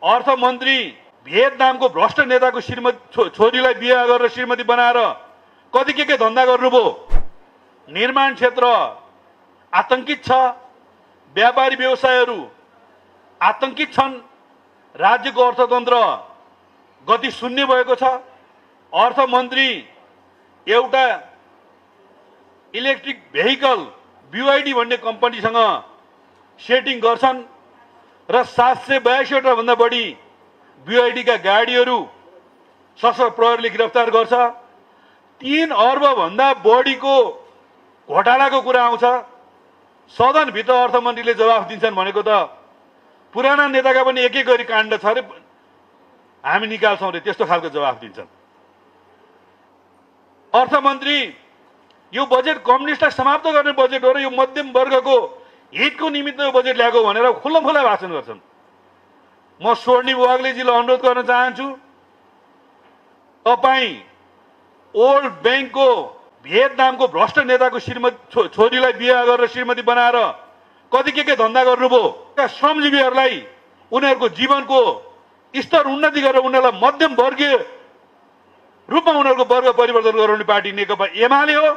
अर्थमन्त्री भियतनामको भ्रष्ट नेताको श्रीमती छोरीलाई बिहे गरेर श्रीमती बनाएर कति के धन्दा गर्नुभयो। निर्माण क्षेत्र आतंकित छ, व्यापारी व्यवसायहरू आतंकित छन्, राज्यको अर्थतन्त्र गति शून्य भएको छ। अर्थमन्त्री एउटा इलेक्ट्रिक भेहिकल BYD भन्ने कम्पनीसँग सेटिङ गर्छन् र 782 भन्दा बढी BYD का गाडीहरू सशस्त्र प्रहरीले गिरफ्तार गर्छ। 3 अर्ब भन्दा बढीको घोटालाको कुरा आउँछ। सदनभित्र अर्थमन्त्रीले जवाफ दिन्छन् भनेको त पुराना नेताका पनि एक गरी काण्ड छ रे, हामी निकाल्छौँ रे, त्यस्तो खालको जवाफ दिन्छन्। अर्थमन्त्री यो बजेट कम्युनिस्टलाई समाप्त गर्ने बजेट हो र यो मध्यम वर्गको हितको निमित्त यो बजेट ल्याएको भनेर खुल्ला भाषण गर्छन्। म स्वर्णिम वाग्लेजीलाई अनुरोध गर्न चाहन्छु, तपाईँ ओल्ड बैंकको भियतनामको भ्रष्ट नेताको श्रीमती छोरीलाई बिहे गरेर श्रीमती बनाएर कति के धन्दा गर्नुभयो। श्रमजीवीहरूलाई उनीहरूको जीवनको स्तर उन्नति गरेर उनीहरूलाई मध्यम वर्गीय रूपमा उनीहरूको वर्ग परिवर्तन गराउने पार्टी नेकपा एमाले हो।